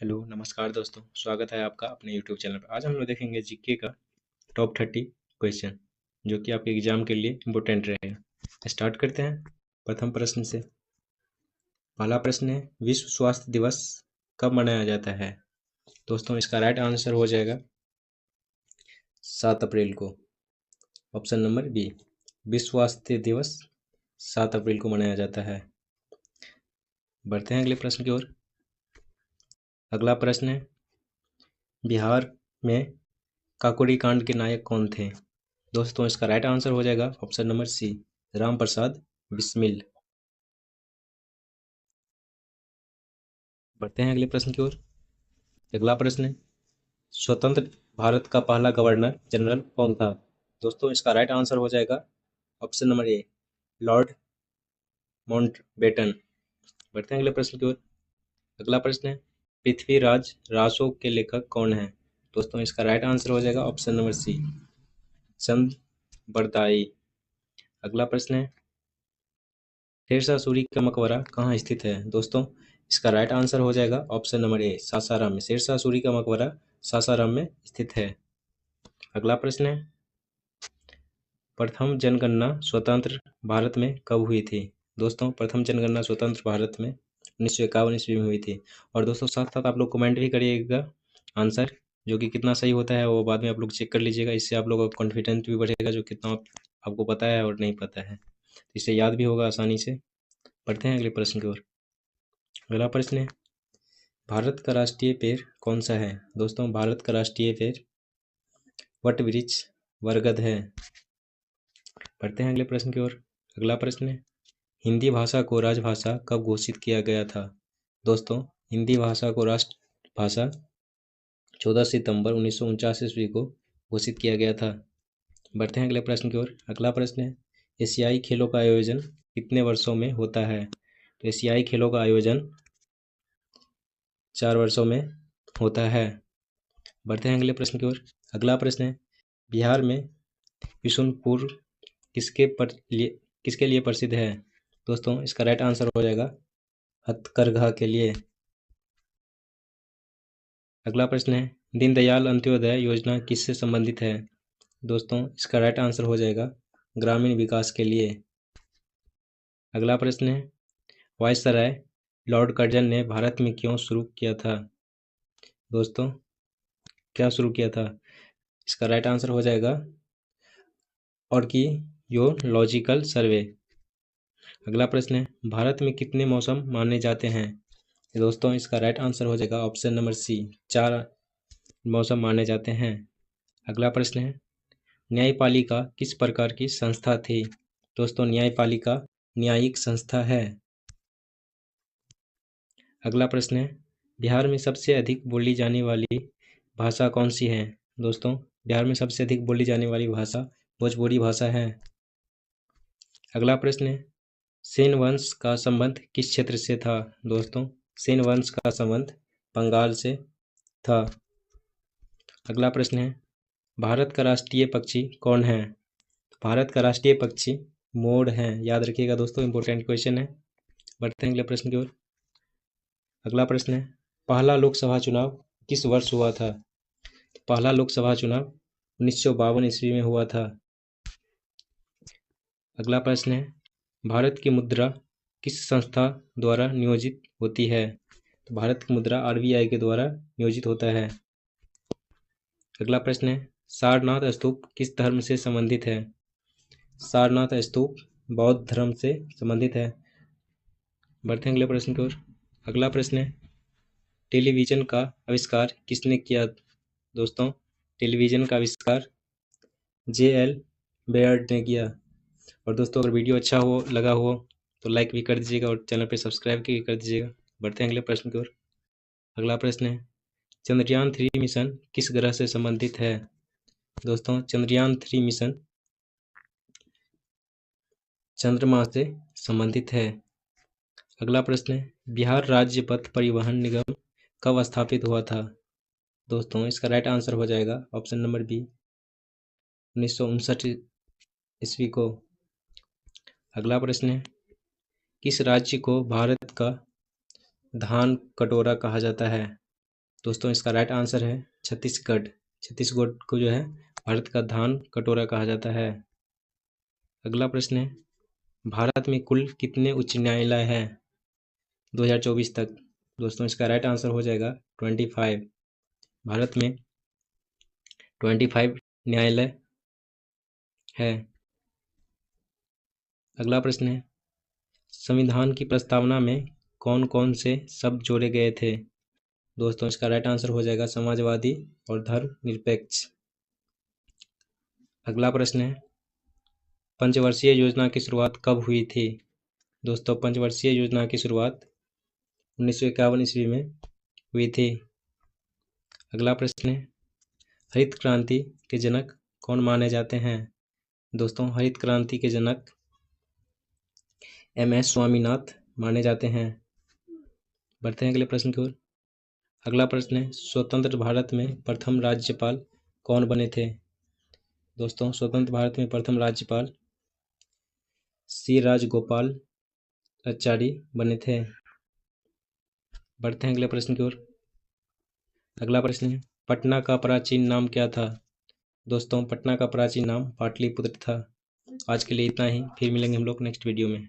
Hello नमस्कार दोस्तों, स्वागत है आपका अपने यूट्यूब चैनल पर। आज हम लोग देखेंगे जीके का टॉप 30 क्वेश्चन जो कि आपके एग्जाम के लिए इम्पोर्टेंट रहेगा। स्टार्ट करते हैं प्रथम प्रश्न से। पहला प्रश्न है, विश्व स्वास्थ्य दिवस कब मनाया जाता है? दोस्तों इसका राइट आंसर हो जाएगा 7 अप्रैल को। ऑप्शन नंबर बी, विश्व स्वास्थ्य दिवस 7 अप्रैल को मनाया जाता है। बढ़ते हैं अगले प्रश्न की ओर। अगला प्रश्न है, बिहार में काकोरी कांड के नायक कौन थे? दोस्तों इसका राइट आंसर हो जाएगा option number C, Ram Prasad Bismil. बढ़ते हैं अगले प्रश्न की ओर। अगला प्रश्न है, स्वतंत्र भारत का पहला गवर्नर जनरल कौन था? दोस्तों इसका राइट आंसर हो जाएगा option number A, Lord Mountbatten. बढ़ते हैं अगले प्रश्न की ओर। अगला प्रश्न है, पृथ्वीराज रासो के लेखक कौन है? दोस्तों इसका राइट आंसर हो जाएगा ऑप्शन नंबर सी, चंद बरदाई। अगला प्रश्न है, शेरशाह सूरी का मकबरा कहाँ स्थित है? दोस्तों इसका राइट आंसर हो जाएगा ऑप्शन नंबर ए, सासाराम में। शेरशाह सूरी का मकबरा सासाराम में स्थित है। अगला प्रश्न है, प्रथम जनगणना स्वतंत्र भारत में कब हुई थी? दोस्तों प्रथम जनगणना स्वतंत्र भारत में 1951 ईस्वी में हुई थी। और दोस्तों साथ साथ आप लोग कमेंट भी करिएगा आंसर, जो कि कितना सही होता है वो बाद में आप लोग चेक कर लीजिएगा। इससे आप लोगों का कॉन्फिडेंस भी बढ़ेगा, जो कितना आपको पता है और नहीं पता है, इससे याद भी होगा आसानी से। बढ़ते हैं अगले प्रश्न की ओर। अगला प्रश्न है, भारत का राष्ट्रीय पेड़ कौन सा है? दोस्तों भारत का राष्ट्रीय पेड़ वट वृक्ष बरगद है। बढ़ते हैं अगले प्रश्न की ओर। अगला प्रश्न है, हिंदी भाषा को राजभाषा कब घोषित किया गया था? दोस्तों हिंदी भाषा को राष्ट्रभाषा 14 सितंबर 1949 ईस्वी को घोषित किया गया था। बढ़ते हैं अगले प्रश्न की ओर। अगला प्रश्न है, एशियाई खेलों का आयोजन कितने वर्षों में होता है? तो एशियाई खेलों का आयोजन 4 वर्षों में होता है। बढ़ते हैं अगले प्रश्न की ओर। अगला प्रश्न है, बिहार में विशुनपुर किसके लिए प्रसिद्ध है? दोस्तों इसका राइट आंसर हो जाएगा हथकरघा के लिए। अगला प्रश्न है, दीनदयाल अंत्योदय योजना किससे संबंधित है? दोस्तों इसका राइट आंसर हो जाएगा ग्रामीण विकास के लिए। अगला प्रश्न है, वायसराय लॉर्ड कर्जन ने भारत में क्यों शुरू किया था? दोस्तों क्या शुरू किया था? इसका राइट आंसर हो जाएगा आर्कियोलॉजिकल सर्वे। अगला प्रश्न है, भारत में कितने मौसम माने जाते हैं? दोस्तों इसका राइट आंसर हो जाएगा ऑप्शन नंबर सी, 4 मौसम माने जाते हैं। अगला प्रश्न है, न्यायपालिका किस प्रकार की संस्था थी? दोस्तों न्यायपालिका न्यायिक संस्था है। अगला प्रश्न है, बिहार में सबसे अधिक बोली जाने वाली भाषा कौन सी है? दोस्तों बिहार में सबसे अधिक बोली जाने वाली भाषा भोजपुरी भाषा है। अगला प्रश्न है, सेन वंश का संबंध किस क्षेत्र से था? दोस्तों सेन वंश का संबंध बंगाल से था। अगला प्रश्न है, भारत का राष्ट्रीय पक्षी कौन है? भारत का राष्ट्रीय पक्षी मोर है, याद रखिएगा दोस्तों, इंपॉर्टेंट क्वेश्चन है। बढ़ते हैं अगले प्रश्न की ओर। अगला प्रश्न है, पहला लोकसभा चुनाव किस वर्ष हुआ था? पहला लोकसभा चुनाव 1952 ईस्वी में हुआ था। अगला प्रश्न है, भारत की मुद्रा किस संस्था द्वारा नियोजित होती है? तो भारत की मुद्रा आरबीआई के द्वारा नियोजित होता है। अगला प्रश्न है, सारनाथ स्तूप किस धर्म से संबंधित है? सारनाथ स्तूप बौद्ध धर्म से संबंधित है। बढ़ते हैं अगले प्रश्न की ओर। अगला प्रश्न है, टेलीविजन का आविष्कार किसने किया? दोस्तों टेलीविजन का आविष्कार जे.एल. बेयर्ड ने किया। और दोस्तों अगर वीडियो अच्छा लगा हो तो लाइक भी कर दीजिएगा और चैनल पे सब्सक्राइब भी कर दीजिएगा। बढ़ते हैं अगले प्रश्न की ओर। अगला प्रश्न है, चंद्रयान 3 मिशन किस ग्रह से संबंधित है? दोस्तों चंद्रयान 3 मिशन चंद्रमा से संबंधित है। अगला प्रश्न है, बिहार राज्य पथ परिवहन निगम कब स्थापित हुआ था? दोस्तों इसका राइट आंसर हो जाएगा ऑप्शन नंबर बी, 1959 ईस्वी को। अगला प्रश्न है, किस राज्य को भारत का धान कटोरा कहा जाता है? दोस्तों इसका राइट आंसर है छत्तीसगढ़। छत्तीसगढ़ को जो है भारत का धान कटोरा कहा जाता है। अगला प्रश्न है, भारत में कुल कितने उच्च न्यायालय हैं 2024 तक? दोस्तों इसका राइट आंसर हो जाएगा 25। भारत में 25 न्यायालय है। अगला प्रश्न है, संविधान की प्रस्तावना में कौन कौन से शब्द जोड़े गए थे? दोस्तों इसका राइट आंसर हो जाएगा समाजवादी और धर्मनिरपेक्ष। अगला प्रश्न है, पंचवर्षीय योजना की शुरुआत कब हुई थी? दोस्तों पंचवर्षीय योजना की शुरुआत 1951 ईस्वी में हुई थी। अगला प्रश्न है, हरित क्रांति के जनक कौन माने जाते हैं? दोस्तों हरित क्रांति के जनक MS स्वामीनाथ माने जाते हैं। बढ़ते हैं अगले प्रश्न की ओर। अगला प्रश्न है, स्वतंत्र भारत में प्रथम राज्यपाल कौन बने थे? दोस्तों स्वतंत्र भारत में प्रथम राज्यपाल सी राजगोपालाचारी बने थे। बढ़ते हैं अगले प्रश्न की ओर। अगला प्रश्न है, पटना का प्राचीन नाम क्या था? दोस्तों पटना का प्राचीन नाम पाटलिपुत्र था। आज के लिए इतना ही, फिर मिलेंगे हम लोग नेक्स्ट वीडियो में।